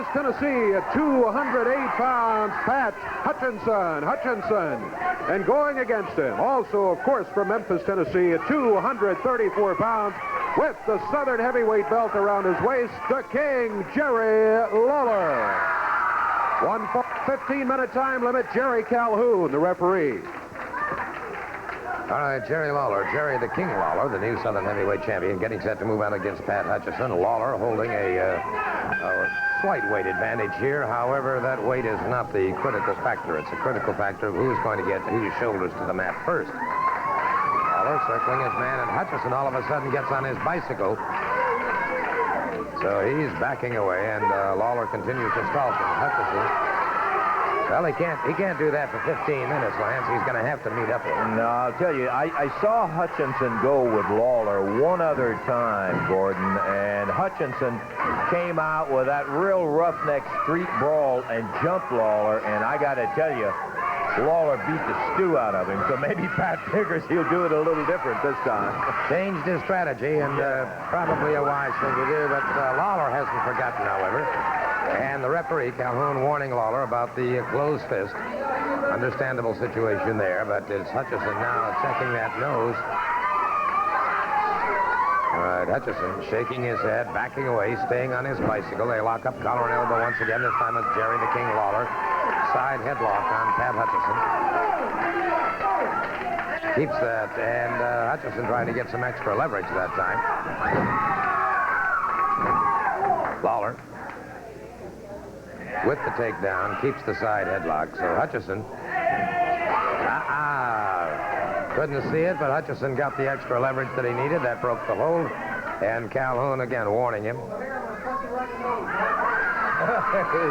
Memphis, Tennessee, at 208 pounds, Pat Hutchinson. And going against him, also, of course, from Memphis, Tennessee, at 234 pounds, with the Southern heavyweight belt around his waist, the King, Jerry Lawler. 15-minute time limit, Jerry Calhoun, the referee. All right, Jerry Lawler, Jerry the King Lawler, the new Southern heavyweight champion, getting set to move out against Pat Hutchinson. Lawler holding a slight weight advantage here. However, that weight is not the critical factor. It's a critical factor of who's going to get whose shoulders to the mat first. Lawler circling his man, and Hutchinson all of a sudden gets on his bicycle. So he's backing away, and Lawler continues to stalk him. Hutchinson, well, he can't do that for 15 minutes, Lance. He's going to have to meet up with him. No, I'll tell you, I saw Hutchinson go with Lawler one other time, Gordon, and Hutchinson came out with that real roughneck street brawl and jumped Lawler, and I got to tell you, Lawler beat the stew out of him, so maybe Pat figures he'll do it a little different this time. Changed his strategy, and probably a wise thing to do, but Lawler hasn't forgotten, however. And the referee, Calhoun, warning Lawler about the closed fist. Understandable situation there, but it's Hutchinson now checking that nose. All right, Hutchinson shaking his head, backing away, staying on his bicycle. They lock up collar and elbow once again. This time it's Jerry the King Lawler. Side headlock on Pat Hutchinson. Keeps that, and Hutchinson trying to get some extra leverage that time. Lawler with the takedown, keeps the side headlock. So Hutchinson, couldn't see it, but Hutchinson got the extra leverage that he needed. That broke the hold. And Calhoun again warning him. Is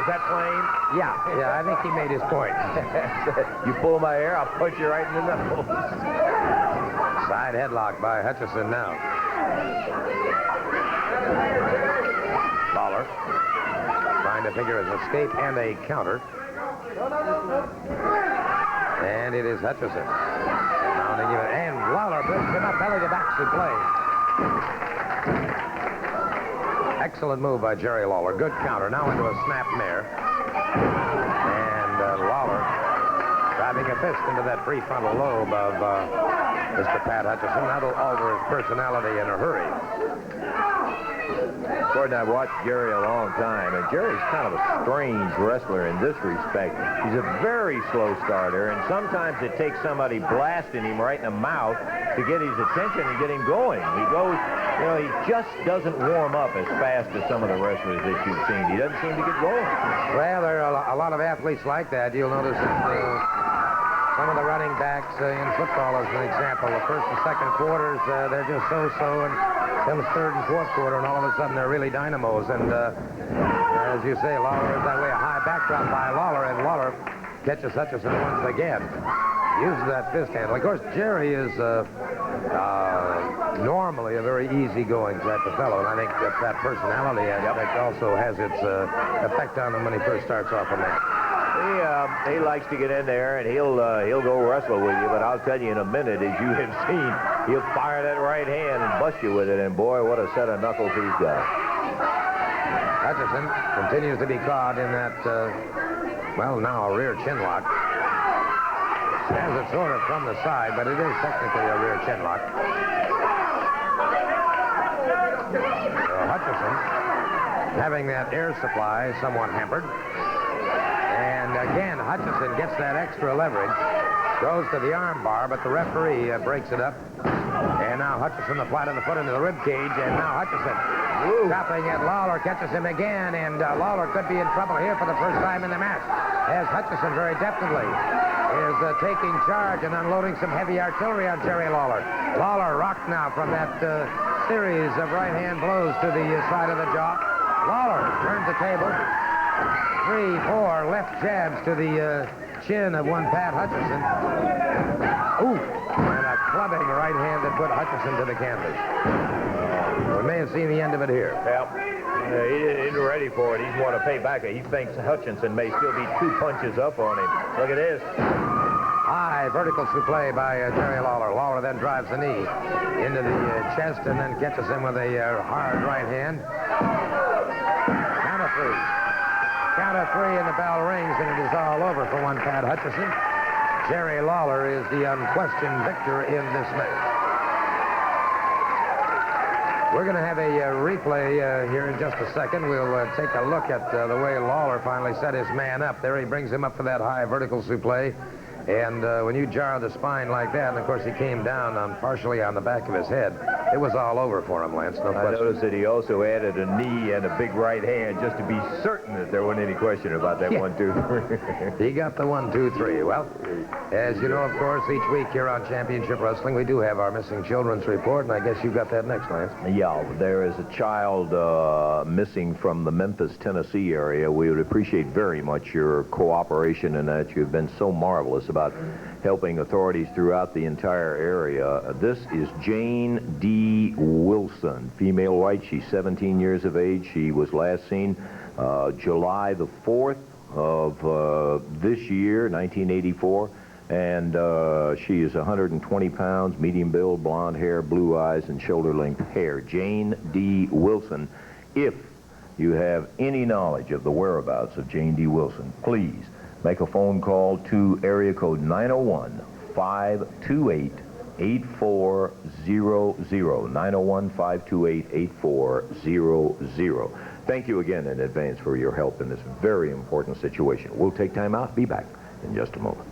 that plain? Yeah, I think he made his point. You pull my hair, I'll punch you right in the nose. Side headlock by Hutchinson now. Lawler trying to figure his escape and a counter. And it is Hutchinson. Mounting him, and Lawler brings him up belly to back suplex. Excellent move by Jerry Lawler. Good counter. Now into a snap mare. And Lawler driving a fist into that prefrontal lobe of Mr. Pat Hutchinson. That'll alter his personality in a hurry. Gordon, I've watched Jerry a long time, and Jerry's kind of a strange wrestler in this respect. He's a very slow starter, and sometimes it takes somebody blasting him right in the mouth to get his attention and get him going. He goes, you know, he just doesn't warm up as fast as some of the wrestlers that you've seen. He doesn't seem to get going. Well, there are a lot of athletes like that. You'll notice that some of the running backs in football, as an example, the first and second quarters, they're just so-so, and then the third and fourth quarter, and all of a sudden they're really dynamos. And as you say, Lawler is that way. A high backdrop by Lawler, and Lawler catches Hutchinson once again. Uses that fist handle. Of course, Jerry is normally a very easygoing type of fellow, and I think that personality aspect also has its effect on him when he first starts off a match. He likes to get in there, and he'll go wrestle with you, but I'll tell you in a minute, as you have seen, he'll fire that right hand and bust you with it, and boy, what a set of knuckles he's got. Hutchinson continues to be caught in that, well, now a rear chin lock. Has it sort of from the side, but it is technically a rear chin lock. So Hutchinson having that air supply somewhat hampered. And again, Hutchinson gets that extra leverage, goes to the arm bar, but the referee breaks it up. And now Hutchinson, the flat of the foot into the rib cage, and now Hutchinson stopping at Lawler, catches him again, and Lawler could be in trouble here for the first time in the match, as Hutchinson very deftly is taking charge and unloading some heavy artillery on Jerry Lawler. Lawler rocked now from that series of right-hand blows to the side of the jaw. Lawler turns the table. 3, 4 left jabs to the chin of one Pat Hutchinson. Ooh, and a clubbing right hand that put Hutchinson to the canvas. We may have seen the end of it here. Well, he isn't ready for it. He's want to pay back. He thinks Hutchinson may still be 2 punches up on him. Look at this. High vertical suplex by Jerry Lawler. Lawler then drives the knee into the chest and then catches him with a hard right hand. Count of 3. Count of three and the bell rings, and it is all over for one Pat Hutchinson. Jerry Lawler is the unquestioned victor in this match. We're going to have a replay here in just a second. We'll take a look at the way Lawler finally set his man up. There he brings him up for that high vertical suplex. And when you jar the spine like that, and of course he came down partially on the back of his head, it was all over for him, Lance, no question. I noticed that he also added a knee and a big right hand just to be certain that there wasn't any question about that 1, 2, 3. He got the 1, 2, 3. Well, as you know, of course, each week here on Championship Wrestling, we do have our missing children's report, and I guess you got that next, Lance. Yeah, there is a child missing from the Memphis, Tennessee area. We would appreciate very much your cooperation in that. You've been so marvelous about helping authorities throughout the entire area. This is Jane D. Wilson, female white. She's 17 years of age. She was last seen July the 4th of this year, 1984. And she is 120 pounds, medium build, blonde hair, blue eyes, and shoulder-length hair. Jane D. Wilson. If you have any knowledge of the whereabouts of Jane D. Wilson, please make a phone call to area code 901-528-8400. 901-528-8400. Thank you again in advance for your help in this very important situation. We'll take time out. Be back in just a moment.